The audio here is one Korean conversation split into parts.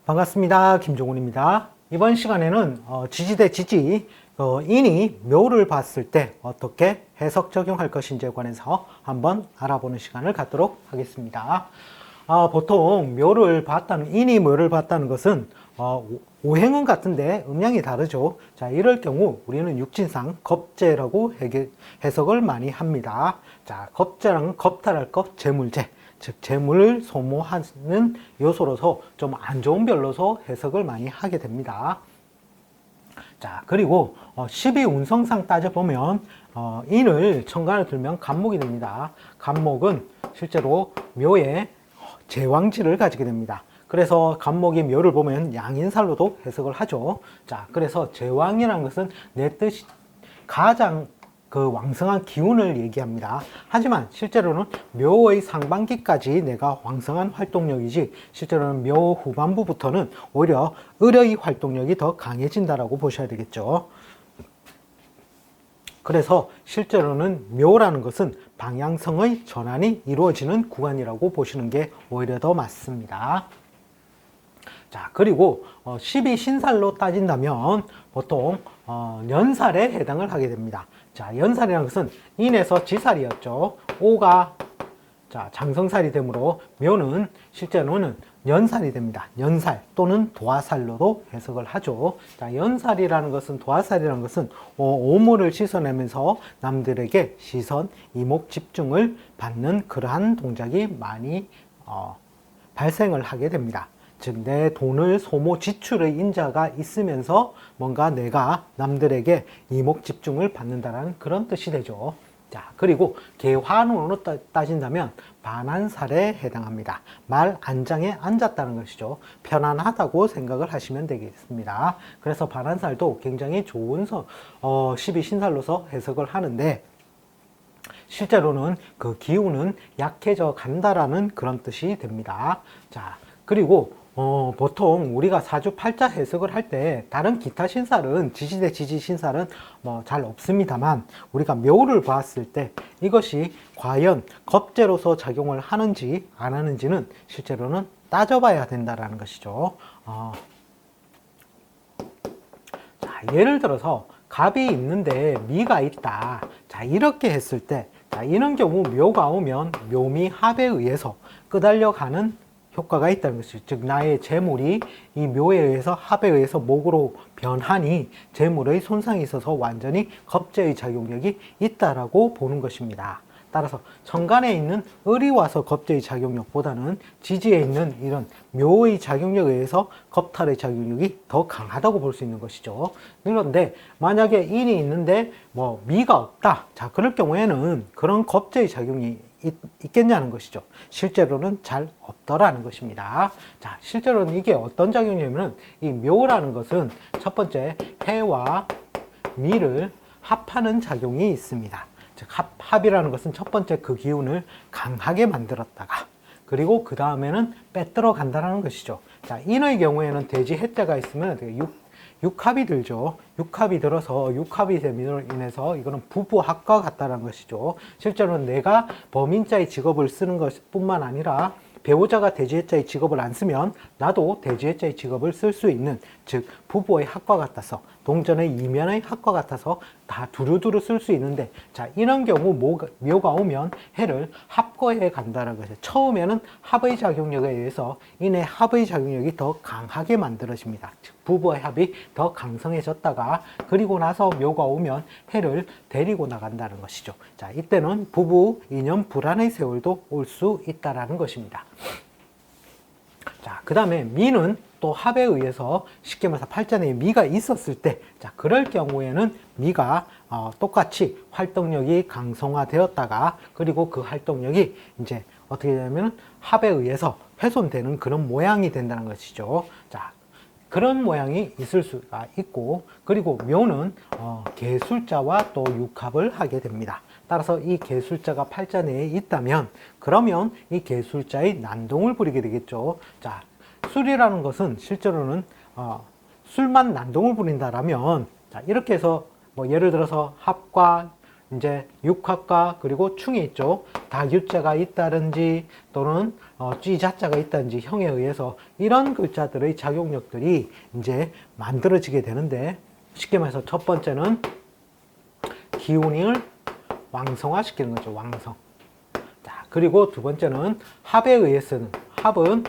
반갑습니다. 김종훈입니다. 이번 시간에는 지지 대 지지, 인이 묘를 봤을 때 어떻게 해석 적용할 것인지에 관해서 한번 알아보는 시간을 갖도록 하겠습니다. 보통 인이 묘를 봤다는 것은 오행은 같은데 음양이 다르죠. 자, 이럴 경우 우리는 육진상 겁재라고 해석을 많이 합니다. 자, 겁재랑 겁탈할 것, 재물재. 즉 재물을 소모하는 요소로서 좀 안 좋은 별로서 해석을 많이 하게 됩니다. 자, 그리고 12운성상 따져보면 인을 천간을 들면 간목이 됩니다. 간목은 실제로 묘에 제왕지를 가지게 됩니다. 그래서 간목이 묘를 보면 양인살로도 해석을 하죠. 자, 그래서 제왕이라는 것은 내 뜻이 가장 왕성한 기운을 얘기합니다. 하지만 실제로는 묘의 상반기까지 내가 왕성한 활동력이지 실제로는 묘 후반부부터는 오히려 을의 활동력이 더 강해진다라고 보셔야 되겠죠. 그래서 실제로는 묘라는 것은 방향성의 전환이 이루어지는 구간이라고 보시는 게 오히려 더 맞습니다. 자, 그리고 12신살로 따진다면 보통 연살에 해당을 하게 됩니다. 자, 연살이라는 것은 인에서 지살이었죠. 오가 장성살이 되므로 묘는 실제로는 연살이 됩니다. 연살 또는 도화살로도 해석을 하죠. 자, 연살이라는 것은 도화살이라는 것은 오물을 씻어내면서 남들에게 시선, 이목 집중을 받는 그러한 동작이 많이 발생을 하게 됩니다. 즉, 내 돈을 소모 지출의 인자가 있으면서 뭔가 내가 남들에게 이목 집중을 받는다는 그런 뜻이 되죠. 자, 그리고 개화론으로 따진다면 반한살에 해당합니다. 말 안장에 앉았다는 것이죠. 편안하다고 생각을 하시면 되겠습니다. 그래서 반한살도 굉장히 좋은 12신살로서 해석을 하는데 실제로는 그 기운은 약해져 간다라는 그런 뜻이 됩니다. 자, 그리고 보통 우리가 사주팔자 해석을 할 때 다른 기타 신살은 지지 대 지지 신살은 잘 없습니다만 우리가 묘를 봤을 때 이것이 과연 겁재로서 작용을 하는지 안 하는지는 실제로는 따져봐야 된다라는 것이죠. 자, 예를 들어서 갑이 있는데 미가 있다. 자, 이렇게 했을 때 이런 경우 묘가 오면 묘미 합에 의해서 끄달려가는 효과가 있다는 것이죠. 즉 나의 재물이 이 묘에 의해서 합에 의해서 목으로 변하니 재물의 손상이 있어서 완전히 겁재의 작용력이 있다라고 보는 것입니다. 따라서 천간에 있는 을이 와서 겁재의 작용력보다는 지지에 있는 이런 묘의 작용력에 의해서 겁탈의 작용력이 더 강하다고 볼 수 있는 것이죠. 그런데 만약에 인이 있는데 미가 없다. 자, 그럴 경우에는 그런 겁재의 작용이 있겠냐는 것이죠. 실제로는 잘 없더라는 것입니다. 자, 실제로는 이게 어떤 작용이냐면 이 묘라는 것은 첫 번째 해와 미를 합하는 작용이 있습니다. 즉 합이라는 것은 첫 번째 그 기운을 강하게 만들었다가 그리고 그 다음에는 빼들어 간다는 것이죠. 자, 인의 경우에는 대지 해자가 있으면 육합이 들죠. 육합이 들어서 육합이 됨으로 인해서 이거는 부부합과 같다는 것이죠. 실제로는 내가 범인자의 직업을 쓰는 것뿐만 아니라 배우자가 대지해자의 직업을 안 쓰면 나도 대지해자의 직업을 쓸 수 있는 즉 부부의 합과 같아서 동전의 이면의 합과 같아서 다 두루두루 쓸 수 있는데 자, 이런 경우 묘가 오면 해를 합거해 간다는 것이죠. 처음에는 합의 작용력에 의해서 인의 합의 작용력이 더 강하게 만들어집니다. 즉 부부의 합이 더 강성해졌다가 그리고 나서 묘가 오면 해를 데리고 나간다는 것이죠. 자, 이때는 부부 인연 불안의 세월도 올 수 있다라는 것입니다. 자, 그 다음에 미는 또 합에 의해서 쉽게 말해서 팔자 내에 미가 있었을 때, 자, 그럴 경우에는 미가 똑같이 활동력이 강성화되었다가 그리고 그 활동력이 이제 어떻게 되냐면 합에 의해서 훼손되는 그런 모양이 된다는 것이죠. 자, 그런 모양이 있을 수가 있고 그리고 묘는 개술자와 또 육합을 하게 됩니다. 따라서 이 개술자가 팔자 내에 있다면 그러면 이 개술자의 난동을 부리게 되겠죠. 자, 술이라는 것은 실제로는 술만 난동을 부린다라면 자, 이렇게 해서 예를 들어서 합과 이제 육합과 그리고 충이 있죠. 다규자가 있다든지 또는 쥐자자가 있다든지 형에 의해서 이런 글자들의 작용력들이 이제 만들어지게 되는데, 쉽게 말해서 첫 번째는 기운을 왕성화시키는 거죠. 왕성. 자, 그리고 두 번째는 합에 의해서는, 합은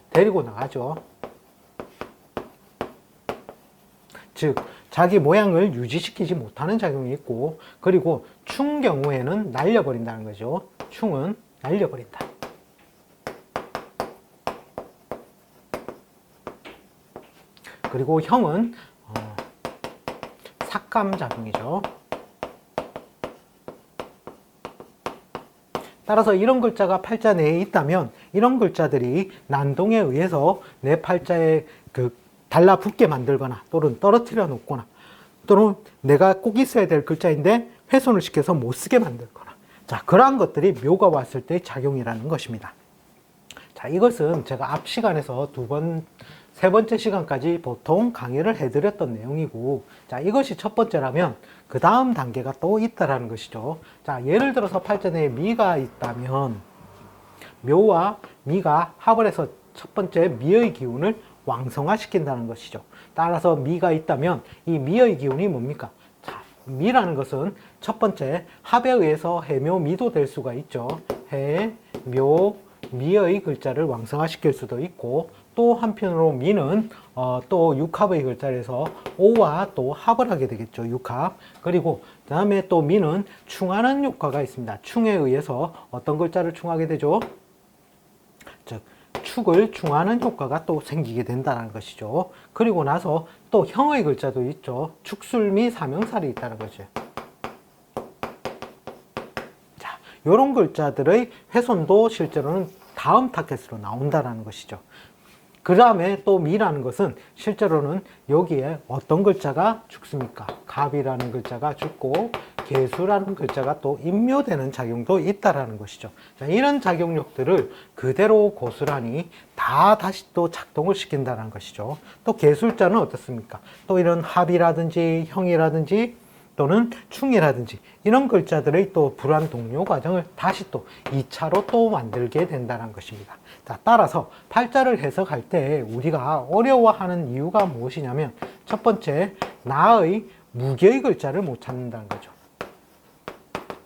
데리고 나가죠. 즉 자기 모양을 유지시키지 못하는 작용이 있고, 그리고 충 경우에는 날려버린다는 거죠. 충은 날려버린다. 그리고 형은 삭감작용이죠. 따라서 이런 글자가 팔자 내에 있다면 이런 글자들이 난동에 의해서 내 팔자에 달라붙게 만들거나 또는 떨어뜨려 놓거나, 또는 내가 꼭 있어야 될 글자인데 훼손을 시켜서 못 쓰게 만들거나, 자, 그러한 것들이 묘가 왔을 때의 작용이라는 것입니다. 자, 이것은 제가 앞 시간에서 세 번째 시간까지 보통 강의를 해드렸던 내용이고, 자, 이것이 첫 번째라면 그 다음 단계가 또 있다라는 것이죠. 자, 예를 들어서 팔자 내에 미가 있다면 묘와 미가 합을 해서 첫 번째 미의 기운을 왕성화시킨다는 것이죠. 따라서 미가 있다면 이 미의 기운이 뭡니까? 자, 미라는 것은 첫 번째 합에 의해서 해묘 미도 될 수가 있죠. 해, 묘, 미의 글자를 왕성화시킬 수도 있고, 또 한편으로 미는 또 육합의 글자에서 오와 또 합을 하게 되겠죠. 육합. 그리고 그 다음에 또 미는 충하는 효과가 있습니다. 충에 의해서 어떤 글자를 충하게 되죠? 즉 축을 충하는 효과가 또 생기게 된다는 것이죠. 그리고 나서 또 형의 글자도 있죠. 축술미 사명살이 있다는 거죠. 자, 이런 글자들의 훼손도 실제로는 다음 타겟으로 나온다는 것이죠. 그 다음에 또 미라는 것은 실제로는 여기에 어떤 글자가 죽습니까? 갑이라는 글자가 죽고 개수라는 글자가 또 임묘되는 작용도 있다라는 것이죠. 자, 이런 작용력들을 그대로 고스란히 다 다시 또 작동을 시킨다는 것이죠. 또 개술자는 어떻습니까? 또 이런 합이라든지 형이라든지 또는 충이라든지 이런 글자들의 또 불안 동료 과정을 다시 또 2차로 또 만들게 된다는 것입니다. 자, 따라서 팔자를 해석할 때 우리가 어려워하는 이유가 무엇이냐면, 첫 번째, 나의 무게의 글자를 못 찾는다는 거죠.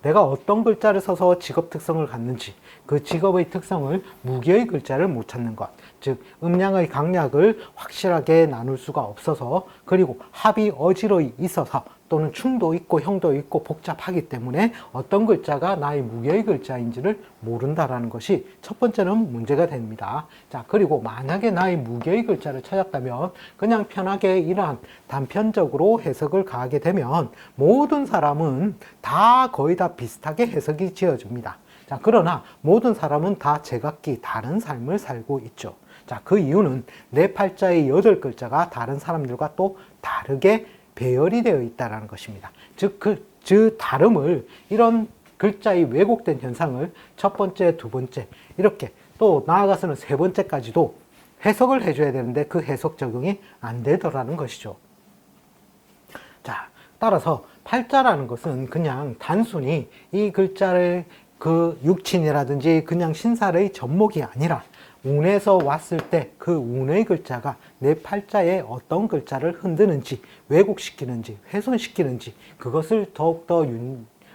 내가 어떤 글자를 써서 직업 특성을 갖는지, 그 직업의 특성을 무게의 글자를 못 찾는 것, 즉 음양의 강약을 확실하게 나눌 수가 없어서, 그리고 합이 어지러이 있어서 또는 충도 있고 형도 있고 복잡하기 때문에 어떤 글자가 나의 무게의 글자인지를 모른다라는 것이 첫 번째는 문제가 됩니다. 자, 그리고 만약에 나의 무게의 글자를 찾았다면 그냥 편하게 이러한 단편적으로 해석을 가하게 되면 모든 사람은 다 거의 다 비슷하게 해석이 지어집니다. 자, 그러나 모든 사람은 다 제각기 다른 삶을 살고 있죠. 자, 그 이유는 내 팔자의 8글자가 다른 사람들과 또 다르게 배열이 되어 있다는 것입니다. 즉, 그 다름을, 이런 글자의 왜곡된 현상을 첫 번째, 두 번째, 이렇게 또 나아가서는 세 번째까지도 해석을 해줘야 되는데 그 해석 적용이 안 되더라는 것이죠. 자, 따라서 팔자라는 것은 그냥 단순히 이 글자를 그 육친이라든지 그냥 신살의 접목이 아니라 운에서 왔을 때 그 운의 글자가 내 팔자에 어떤 글자를 흔드는지, 왜곡시키는지, 훼손시키는지, 그것을 더욱더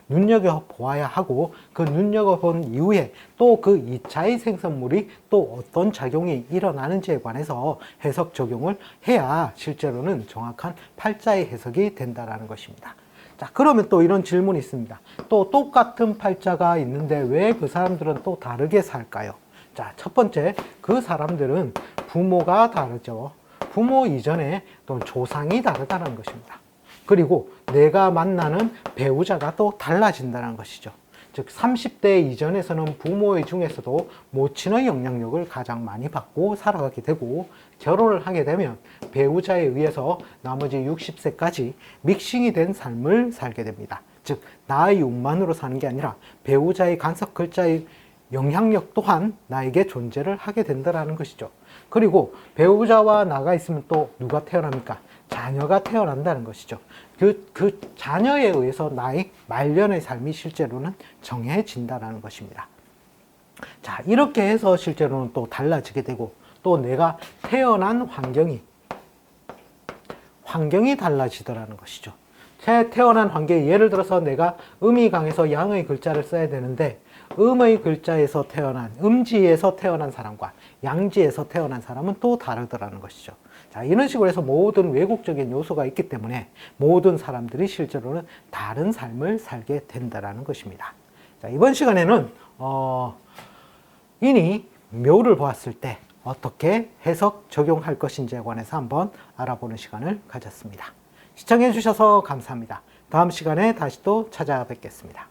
눈여겨보아야 하고, 그 눈여겨본 이후에 또 그 2차의 생성물이 또 어떤 작용이 일어나는지에 관해서 해석 적용을 해야 실제로는 정확한 팔자의 해석이 된다는 것입니다. 자, 그러면 또 이런 질문이 있습니다. 또 똑같은 팔자가 있는데 왜 그 사람들은 또 다르게 살까요? 자, 첫 번째, 그 사람들은 부모가 다르죠. 부모 이전에 또 조상이 다르다는 것입니다. 그리고 내가 만나는 배우자가 또 달라진다는 것이죠. 즉 30대 이전에서는 부모의 중에서도 모친의 영향력을 가장 많이 받고 살아가게 되고, 결혼을 하게 되면 배우자에 의해서 나머지 60세까지 믹싱이 된 삶을 살게 됩니다. 즉 나의 운만으로 사는 게 아니라 배우자의 간섭 글자의 영향력 또한 나에게 존재를 하게 된다는 것이죠. 그리고 배우자와 나가 있으면 또 누가 태어납니까? 자녀가 태어난다는 것이죠. 그 자녀에 의해서 나의 말년의 삶이 실제로는 정해진다는 것입니다. 자, 이렇게 해서 실제로는 또 달라지게 되고, 또 내가 태어난 환경이 달라지더라는 것이죠. 제 태어난 환경이, 예를 들어서 내가 음이 강해서 양의 글자를 써야 되는데, 음의 글자에서 태어난, 음지에서 태어난 사람과 양지에서 태어난 사람은 또 다르더라는 것이죠. 자, 이런 식으로 해서 모든 왜곡적인 요소가 있기 때문에 모든 사람들이 실제로는 다른 삶을 살게 된다는 것입니다. 자, 이번 시간에는 이니 묘를 보았을 때 어떻게 해석 적용할 것인지에 관해서 한번 알아보는 시간을 가졌습니다. 시청해 주셔서 감사합니다. 다음 시간에 다시 또 찾아뵙겠습니다.